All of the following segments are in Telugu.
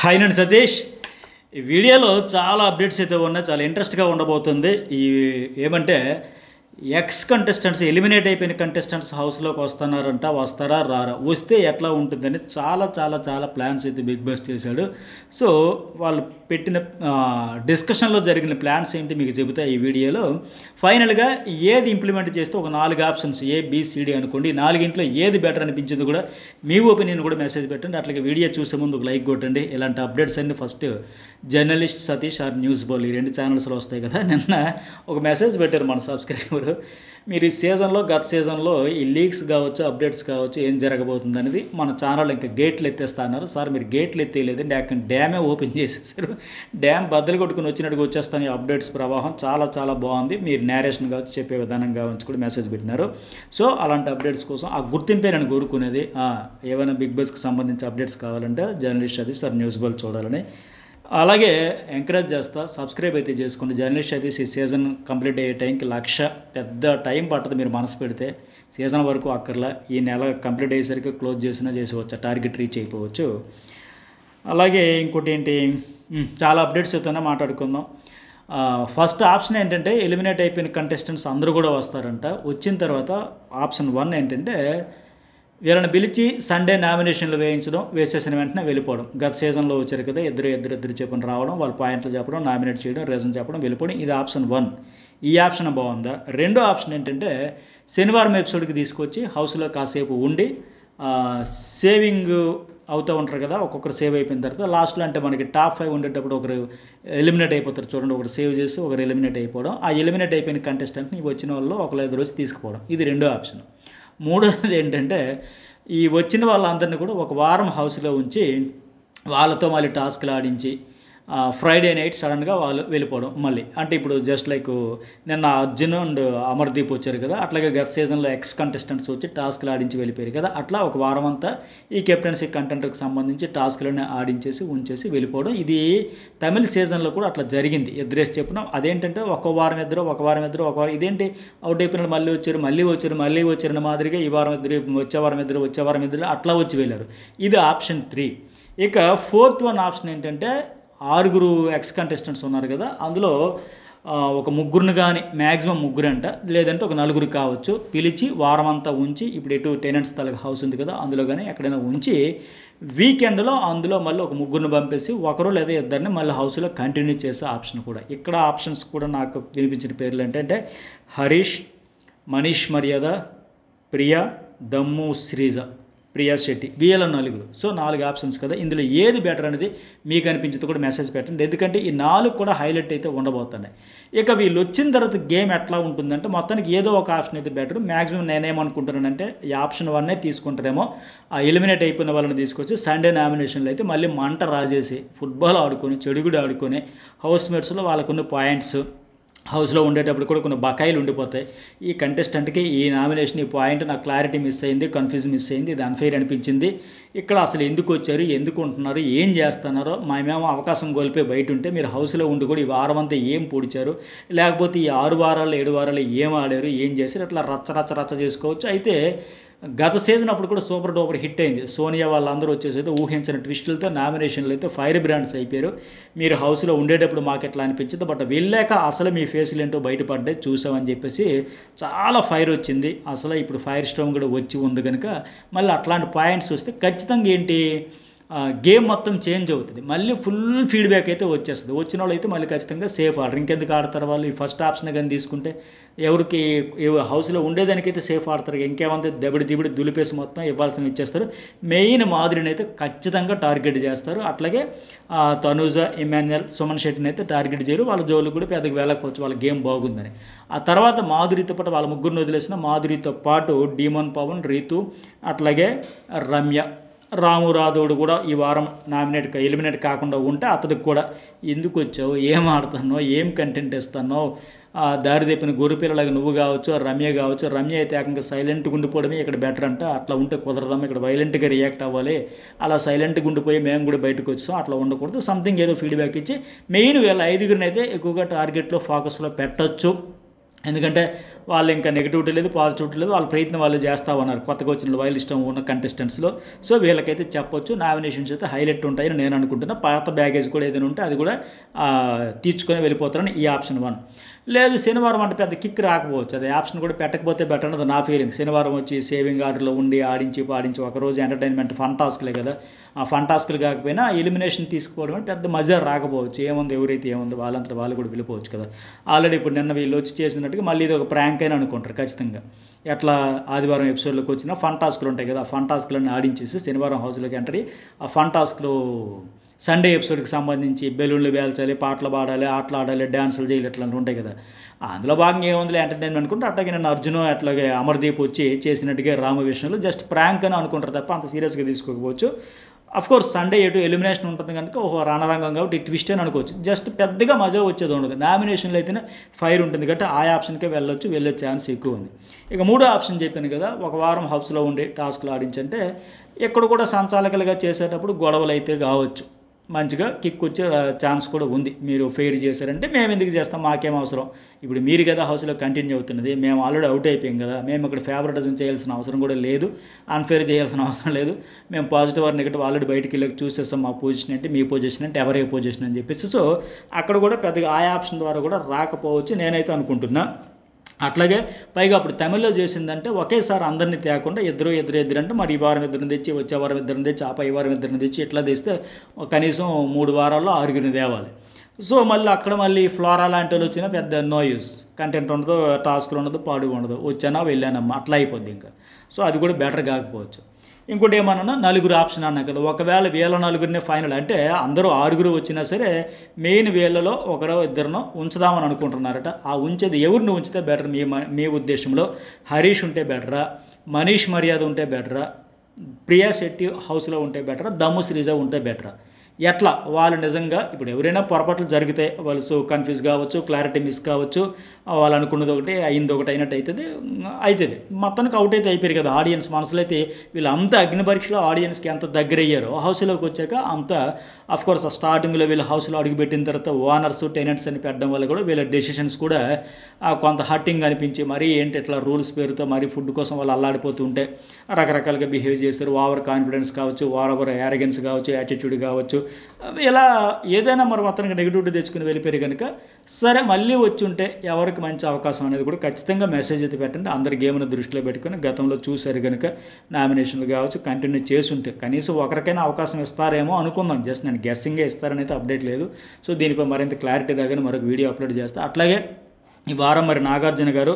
హాయ్ నేను సతీష్. ఈ వీడియోలో చాలా అప్డేట్స్ అయితే ఉన్నాయి, చాలా ఇంట్రెస్ట్గా ఉండబోతుంది. ఏమంటే ఎక్స్ కంటెస్టెంట్స్, ఎలిమినేట్ అయిపోయిన కంటెస్టెంట్స్ హౌస్లోకి వస్తున్నారంట, వస్తారా రారా, వస్తే ఎట్లా ఉంటుందని చాలా చాలా చాలా ప్లాన్స్ అయితే బిగ్ బాస్ చేశాడు. సో వాళ్ళు పెట్టిన డిస్కషన్లో జరిగిన ప్లాన్స్ ఏంటి మీకు చెబుతా ఈ వీడియోలో. ఫైనల్గా ఏది ఇంప్లిమెంట్ చేస్తే ఒక 4 ఆప్షన్స్ ఏబిసిడి అనుకోండి, 4గింట్లో ఏది బెటర్ అనిపించింది కూడా మీ ఒపీనియన్ కూడా మెసేజ్ పెట్టండి. అట్లాగే వీడియో చూసే ముందు ఒక లైక్ కొట్టండి. ఇలాంటి అప్డేట్స్ అన్ని first journalist Satish R news bowl ఈ 2 ఛానల్స్లో వస్తాయి కదా. నిన్న ఒక మెసేజ్ పెట్టారు మన సబ్స్క్రైబర్, మీరు ఈ సీజన్లో గత సీజన్లో ఈ లీక్స్ కావచ్చు, అప్డేట్స్ కావచ్చు, ఏం జరగబోతుంది అనేది మన ఛానల్ ఇంకా గేట్లు ఎత్తేస్తా అన్నారు. సార్ మీరు గేట్లు ఎత్తేయలేదండి, అక్కడ డ్యామే ఓపెన్ చేసేసారు. డ్యామ్ బద్దలు కొట్టుకుని వచ్చినట్టుగా వచ్చేస్తాను. ఈ అప్డేట్స్ ప్రవాహం చాలా చాలా బాగుంది, మీరు నేరేషన్ కావచ్చు, చెప్పే విధానం కావచ్చు కూడా మెసేజ్ పెట్టినారు. సో అలాంటి అప్డేట్స్ కోసం ఆ గుర్తింపే నేను కోరుకునేది. ఏమైనా బిగ్ బాస్కి సంబంధించి అప్డేట్స్ కావాలంటే జర్నలిస్ట్ అది సార్ న్యూస్ బౌల్ చూడాలని అలాగే ఎంకరేజ్ చేస్తా. సబ్స్క్రైబ్ అయితే చేసుకోండి. జర్నలిస్ట్ అయితే ఈ సీజన్ కంప్లీట్ అయ్యే టైంకి 1,00,000 పెద్ద టైం పట్టదు, మీరు మనసు పెడితే సీజన్ వరకు అక్కర్లా. ఈ నెల కంప్లీట్ అయ్యేసరికి క్లోజ్ చేసినా చేసేవచ్చు, టార్గెట్ రీచ్ అయిపోవచ్చు. అలాగే ఇంకోటి ఏంటి, చాలా అప్డేట్స్ అయితే మాట్లాడుకుందాం. ఫస్ట్ ఆప్షన్ ఏంటంటే ఎలిమినేట్ అయిపోయిన కంటెస్టెంట్స్ అందరూ కూడా వస్తారంట. వచ్చిన తర్వాత ఆప్షన్ 1 ఏంటంటే వీళ్ళని పిలిచి సండే నామినేషన్లు వేసేసిన వెంటనే వెళ్ళిపోవడం. గత సీజన్లో వచ్చారు కదా, ఇద్దరు చెప్పని రావడం, వాళ్ళ పాయింట్లు చెప్పడం, నామినేట్ చేయడం, రీజన్ చెప్పడం, వెళ్ళిపోవడం. ఇది ఆప్షన్ 1. ఈ ఆప్షన్ బాగుందా? రెండో ఆప్షన్ ఏంటంటే శనివారం ఎపిసోడ్కి తీసుకొచ్చి హౌస్లో కాసేపు ఉండి సేవింగ్ అవుతూ ఉంటారు కదా, ఒక్కొక్కరు సేవ్ అయిపోయిన తర్వాత లాస్ట్లో అంటే మనకి టాప్ 5 ఉండేటప్పుడు ఒకరు ఎలిమినేట్ అయిపోతారు చూడండి, ఒకరు సేవ్ చేసి ఒకరు ఎలిమినేట్ అయిపోవడం. ఆ ఎలిమినేట్ అయిపోయిన కంటెస్టెంట్ని వచ్చిన వాళ్ళు ఒకరు 5 రోజు తీసుకుపోవడం. ఇది రెండో ఆప్షన్. మూడోది ఏంటంటే ఈ వచ్చిన వాళ్ళందరినీ కూడా ఒక వారం హౌస్లో ఉంచి వాళ్ళతో మళ్ళీ టాస్క్లు ఆడించి ఫ్రైడే నైట్ సడన్గా వాళ్ళు వెళ్ళిపోవడం మళ్ళీ. అంటే ఇప్పుడు జస్ట్ లైక్ నిన్న అర్జున్ అండ్ అమర్దీప్ వచ్చారు కదా, అట్లాగే గత సీజన్లో ఎక్స్ కంటెస్టెంట్స్ వచ్చి టాస్క్లు ఆడించి వెళ్ళిపోయారు కదా, అట్లా ఒక వారం అంతా ఈ కెప్టెన్సీ కంటెంట్కి సంబంధించి టాస్క్లను ఆడించేసి ఉంచేసి వెళ్ళిపోవడం. ఇది తమిళ సీజన్లో కూడా అట్లా జరిగింది. ఎదురేసి చెప్పినాం. అదేంటంటే ఒక వారం ఇద్దరు ఇదేంటి అవుట్ అయిపోయిన మళ్ళీ వచ్చారు మాదిరిగా ఈ వారం ఇద్దరు వచ్చే వారం ఇద్దరు అట్లా వచ్చి వెళ్ళారు. ఇది ఆప్షన్ 3. ఇక ఫోర్త్ ఆప్షన్ ఏంటంటే 6 ఎక్స్ కంటెస్టెంట్స్ ఉన్నారు కదా, అందులో ఒక 3 కానీ మ్యాక్సిమం 3 అంట, లేదంటే ఒక 4 కావచ్చు, పిలిచి వారం అంతా ఉంచి, ఇప్పుడు ఎటు టెనెంట్స్ తలకి హౌస్ ఉంది కదా అందులో కానీ ఎక్కడైనా ఉంచి వీకెండ్లో అందులో మళ్ళీ ఒక 3 పంపేసి ఒకరు లేదా ఇద్దరిని మళ్ళీ హౌస్లో కంటిన్యూ చేసే ఆప్షన్ కూడా. ఇక్కడ ఆప్షన్స్ కూడా నాకు వినిపించిన పేర్లు ఏంటంటే హరీష్, మనీష్ మర్యాద, ప్రియా, దమ్ము శ్రీజ, ప్రియా శెట్టి, వీళ్ళ 4. సో 4 ఆప్షన్స్ కదా, ఇందులో ఏది బెటర్ అనేది మీకు అనిపించింది కూడా మెసేజ్ పెట్టండి. ఎందుకంటే ఈ 4 కూడా హైలైట్ అయితే ఉండబోతున్నాయి. ఇక వీళ్ళు వచ్చిన తర్వాత గేమ్ ఎట్లా ఉంటుందంటే మొత్తానికి ఏదో ఒక ఆప్షన్ అయితే బెటర్. మ్యాక్సిమం నేనేమనుకుంటున్నానంటే ఈ ఆప్షన్ 1 తీసుకుంటారేమో. ఆ ఎలిమినేట్ అయిపోయిన వాళ్ళని తీసుకొచ్చి సండే నామినేషన్లు అయితే మళ్ళీ మంట రాజేసి ఫుట్బాల్ ఆడుకొని చెడుగుడు ఆడుకొని హౌస్ మేట్స్లో వాళ్ళకున్న పాయింట్స్ హౌస్లో ఉండేటప్పుడు కూడా కొన్ని బకాయిలు ఉండిపోతాయి. ఈ కంటెస్టెంట్కి ఈ నామినేషన్ ఈ పాయింట్ నాకు క్లారిటీ మిస్ అయింది, కన్ఫ్యూజన్ మిస్ అయింది, ఇది అన్ఫెయిర్ అనిపించింది, ఇక్కడ అసలు ఎందుకు వచ్చారు, ఎందుకు ఉంటున్నారు, ఏం చేస్తున్నారో, మేమేమో అవకాశం కోల్పోయి బయట ఉంటే మీరు హౌస్లో ఉండి కూడా ఈ వారం అంతా ఏం పొడిచారు, లేకపోతే ఈ 6 వారాలు 7 వారాలు ఏం ఆడారు, ఏం చేశారు, అట్లా రచ్చ చేసుకోవచ్చు. అయితే గత సీజన్ అప్పుడు కూడా సూపర్ డూపర్ హిట్ అయింది. సోనియా వాళ్ళందరూ వచ్చేసి అయితే ఊహించిన ట్విస్టులతో నామినేషన్లు అయితే ఫైర్ బ్రాండ్స్ అయిపోయారు. మీరు హౌస్లో ఉండేటప్పుడు మాకు ఎట్లా అనిపించింది, బట్ వెళ్ళాక అసలు మీ ఫేస్లు ఏంటో బయటపడ్డాయి చూసామని చెప్పేసి చాలా ఫైర్ వచ్చింది. అసలు ఇప్పుడు ఫైర్ స్టోమ్ కూడా వచ్చి ఉంది కనుక మళ్ళీ అట్లాంటి పాయింట్స్ వస్తే ఖచ్చితంగా ఏంటి గేమ్ మొత్తం చేంజ్ అవుతుంది, మళ్ళీ ఫుల్ ఫీడ్బ్యాక్ అయితే వచ్చేస్తుంది. వచ్చిన వాళ్ళు అయితే మళ్ళీ ఖచ్చితంగా సేఫ్ ఆడరు. ఇంకెందుకు ఆడతారు వాళ్ళు? ఈ ఫస్ట్ ఆప్షన్ కానీ తీసుకుంటే ఎవరికి హౌస్లో ఉండేదానికైతే సేఫ్ ఆడతారు. ఇంకేమంటే దెబ్బడి దులిపేసి మొత్తం ఇవ్వాల్సిన ఇచ్చేస్తారు. మెయిన్ మాధురిని అయితే ఖచ్చితంగా టార్గెట్ చేస్తారు. అట్లాగే తనూజ, ఇమాన్యుయల్, సుమన్ శెట్టిని అయితే టార్గెట్ చేయరు. వాళ్ళ జోలు కూడా పెద్దగా వెళ్ళకపోవచ్చు, వాళ్ళ గేమ్ బాగుందని. ఆ తర్వాత మాధురితో పాటు వాళ్ళ 3 వదిలేసిన మాధురితో పాటు డీమన్ పవన్, రీతు, అట్లాగే రమ్య, రాము రాథోడ్ కూడా ఈ వారం ఎలిమినేట్ కాకుండా ఉంటే అతడికి కూడా ఎందుకు వచ్చావు, ఏం ఆడుతున్నావు, ఏం కంటెంట్ ఇస్తున్నావు, దారి తెప్పిన గొర్రెపిల్లలాగా నువ్వు కావచ్చు, రమ్య కావచ్చు. రమ్య అయితే ఏకంగా సైలెంట్గా ఉండిపోవడమే ఇక్కడ బెటర్ అంట. అట్లా ఉంటే కుదరదమ్మా, ఇక్కడ వైలెంట్గా రియాక్ట్ అవ్వాలి, అలా సైలెంట్గా ఉండిపోయి మేము కూడా బయటకు వచ్చాం, అట్లా ఉండకూడదు. సంథింగ్ ఏదో ఫీడ్బ్యాక్ ఇచ్చి మెయిన్ వీళ్ళ 5 అయితే ఎక్కువగా టార్గెట్లో ఫోకస్లో పెట్టచ్చు. ఎందుకంటే వాళ్ళు ఇంకా నెగిటివిటీ లేదు, పాజిటివిటీ లేదు, వాళ్ళ ప్రయత్నం వాళ్ళు చేస్తూ ఉన్నారు కొత్తగా వచ్చిన వైల్డ్ ఇష్టం ఉన్న కంటెస్టెంట్స్లో. సో వీళ్ళకైతే చెప్పొచ్చు నామినేషన్స్ అయితే హైలైట్ ఉంటాయని నేను అనుకుంటున్నా. పాత బ్యాగేజ్ కూడా ఏదైనా ఉంటే అది కూడా తీర్చుకొని వెళ్ళిపోతారని ఈ ఆప్షన్ 1. లేదు శనివారం అంటే పెద్ద కిక్ రాకపోవచ్చు, అది ఆప్షన్ కూడా పెట్టకపోతే బెటర్ అన్నది నా ఫీలింగ్. శనివారం వచ్చి సేవింగ్ ఆర్డర్లో ఉండి ఆడించి పాడించి ఒకరోజు ఎంటర్టైన్మెంట్ ఫన్ టాస్క్లే కదా, ఆ ఫన్ టాస్క్లు కాకపోయినా ఎలిమినేషన్ తీసుకోవడం అంటే పెద్ద మజా రాకపోవచ్చు. ఏముంది ఎవరైతే ఏముంది వాళ్ళంతా వాళ్ళు కూడా వెళ్ళిపోవచ్చు కదా. ఆల్రెడీ ఇప్పుడు నిన్న వీళ్ళు వచ్చి చేసినట్టుగా మళ్ళీ ఇది ఒక ప్రాంక్ అయినా అనుకుంటారు ఖచ్చితంగా. ఎట్లా ఆదివారం ఎపిసోడ్లోకి వచ్చినా ఫన్ టాస్క్లు ఉంటాయి కదా, ఆ ఫన్ టాస్క్లన్నీ ఆడించేసి శనివారం హౌస్లోకి ఎంటర్ అయ్యి ఆ ఫన్ టాస్క్లు సండే ఎపిసోడ్కి సంబంధించి బెలూన్లు పేల్చాలి, పాటలు పాడాలి, ఆటలు ఆడాలి, డ్యాన్సులు చేయాలి, ఇట్లాంటివి ఉంటాయి కదా. అందులో భాగంగా ఏముంది ఎంటర్టైన్మెంట్ అనుకుంటే అట్లాగే నేను అర్జున్ అట్లాగే అమర్దీప్ వచ్చి చేసినట్టుగా రామ విషయంలో జస్ట్ ప్రాంక్ అని అనుకుంటారు తప్ప అంత సీరియస్గా తీసుకోకపోవచ్చు. అఫ్కోర్స్ సండే ఎటు ఎలిమినేషన్ ఉంటుంది కనుక ఒక రణరంగం కాబట్టి ట్విస్ట్ అని అనుకోవచ్చు. జస్ట్ పెద్దగా మజా వచ్చేది ఉండదు. నామినేషన్లో అయితేనే ఫైర్ ఉంటుంది కాబట్టి ఆ ఆప్షన్కే వెళ్ళే ఛాన్స్ ఎక్కువ ఉంది. ఇక 3వ ఆప్షన్ చెప్పాను కదా, ఒక వారం హౌస్లో ఉండి టాస్క్లు ఆడించంటే ఎక్కడ కూడా సంచాలకులుగా చేసేటప్పుడు గొడవలు అయితే కావచ్చు, మంచిగా కిక్ వచ్చే ఛాన్స్ కూడా ఉంది. మీరు ఫెయిర్ చేశారంటే మేము ఎందుకు చేస్తాం, మాకేం అవసరం, ఇప్పుడు మీరు కదా హౌస్లో కంటిన్యూ అవుతున్నది, మేము ఆల్రెడీ అవుట్ అయిపోయాం కదా, మేము ఇక్కడ ఫేవరెటిజం చేయాల్సిన అవసరం కూడా లేదు, అన్ఫేర్ చేయాల్సిన అవసరం లేదు, మేము పాజిటివ్ ఆర్ నెగిటివ్ ఆల్రెడీ బయటికి వెళ్ళి చూసేస్తాం, మా పొజిషన్ అంటే మీ పొజిషన్ అంటే ఎవరే పొజిషన్ అని చెప్పేసి. సో అక్కడ కూడా పెద్దగా ఆ ఆప్షన్ ద్వారా కూడా రాకపోవచ్చు నేనైతే అనుకుంటున్నా. అట్లాగే పైగా అప్పుడు తమిళ్లో చేసిందంటే ఒకేసారి అందరినీ తేకుండా ఇద్దరు అంటే మరి ఈ వారం ఇద్దరిని తెచ్చి వచ్చే వారం ఇద్దరిని తెచ్చి ఈ వారం ఇద్దరిని తెచ్చి ఇట్లా తెస్తే కనీసం 3 వారాల్లో 6 తేవాలి. సో మళ్ళీ అక్కడ మళ్ళీ ఫ్లోరా లాంటి వాళ్ళు వచ్చినా పెద్ద నో యూస్, కంటెంట్ ఉండదు, టాస్క్లు ఉండదు, పాడు ఉండదు, వచ్చానా వెళ్ళానమ్మా అట్లా అయిపోద్ది ఇంకా. సో అది కూడా బెటర్ కాకపోవచ్చు. ఇంకోటి ఏమన్నా 4 ఆప్షన్ అన్నా కదా, ఒకవేళ వీళ్ళ 4 ఫైనల్ అంటే అందరూ 6 వచ్చినా సరే మెయిన్ వీళ్ళలో ఒకరో ఇద్దరినో ఉంచుదామని అనుకుంటున్నారట. ఆ ఉంచేది ఎవరిని ఉంచితే బెటర్ మీ ఉద్దేశంలో? హరీష్ ఉంటే బెటరా, మనీష్ మర్యాద ఉంటే బెటరా, ప్రియా శెట్టి హౌస్లో ఉంటే బెటరా, దమ్ము శ్రీజ ఉంటే బెటరా? ఎట్లా వాళ్ళు నిజంగా ఇప్పుడు ఎవరైనా పొరపాట్లు జరిగితే వాళ్ళు సో కన్ఫ్యూజ్ కావచ్చు, క్లారిటీ మిస్ కావచ్చు, వాళ్ళు అనుకున్నది ఒకటి అయింది ఒకటి అయినట్టు అవుతుంది. మొత్తానికి అవుట్ అయితే అయిపోయారు కదా ఆడియన్స్ మనసులో. అయితే వీళ్ళు అంత అగ్ని పరీక్షలో ఆడియన్స్కి ఎంత దగ్గర అయ్యారో హౌస్లోకి వచ్చాక అంత అఫ్కోర్స్ ఆ స్టార్టింగ్లో వీళ్ళు హౌస్లో అడుగుపెట్టిన తర్వాత ఓనర్స్ టెనెంట్స్ అని పెట్టడం వల్ల కూడా వీళ్ళ డెసిషన్స్ కూడా కొంత హర్టింగ్ అనిపించి మరీ ఏంటి ఇట్లా రూల్స్ పేరుతో మరీ ఫుడ్ కోసం వాళ్ళు అల్లాడిపోతూ ఉంటే రకరకాలుగా బిహేవ్ చేస్తారు. ఓవర్ కాన్ఫిడెన్స్ కావచ్చు, ఓవర్ యారగెన్స్ కావచ్చు, యాటిట్యూడ్ కావచ్చు, ఇలా ఏదైనా మరి మొత్తానికి నెగిటివిటీ తెచ్చుకుని వెళ్ళిపోయారు కనుక సరే మళ్ళీ వచ్చి ఉంటే ఎవరికి మంచి అవకాశం అనేది కూడా ఖచ్చితంగా మెసేజ్ అయితే పెట్టండి. అందరి గేమ్ను దృష్టిలో పెట్టుకుని గతంలో చూశారు కనుక నామినేషన్లు కావచ్చు కంటిన్యూ చేసుంటే కనీసం ఒకరికైనా అవకాశం ఇస్తారేమో అనుకుందాం. జస్ట్ నేను గెస్సింగే ఇస్తారని అయితే అప్డేట్ లేదు. సో దీనిపై మరింత క్లారిటీ రాగానే మరొక వీడియో అప్లోడ్ చేస్తా. అట్లాగే ఈ వారం మరి నాగార్జున గారు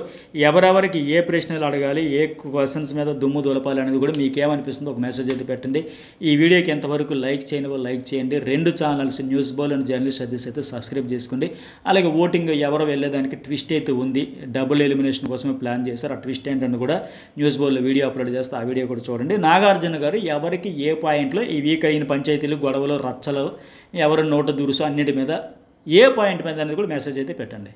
ఎవరెవరికి ఏ ప్రశ్నలు అడగాలి, ఏ క్వశ్చన్స్ మీద దుమ్ము దొలపాలి అనేది కూడా మీకేమనిపిస్తుందో ఒక మెసేజ్ అయితే పెట్టండి. ఈ వీడియోకి ఎంతవరకు లైక్ చేయని వాళ్ళు లైక్ చేయండి. 2 channels news bowl and journalist అధ్యక్ష అయితే సబ్స్క్రైబ్ చేసుకోండి. అలాగే ఓటింగ్ ఎవరు వెళ్ళేదానికి ట్విస్ట్ అయితే ఉంది, డబుల్ ఎలిమినేషన్ కోసమే ప్లాన్ చేశారు. ఆ ట్విస్ట్ ఏంటని కూడా న్యూస్ బౌల్లో వీడియో అప్లోడ్ చేస్తే ఆ వీడియో కూడా చూడండి. నాగార్జున గారు ఎవరికి ఏ పాయింట్లో ఈ వీక్ అయిన పంచాయతీలు గొడవలు రచ్చలు ఎవరు నోట దురుసు అన్నిటి మీద ఏ పాయింట్ మీద అనేది కూడా మెసేజ్ అయితే పెట్టండి.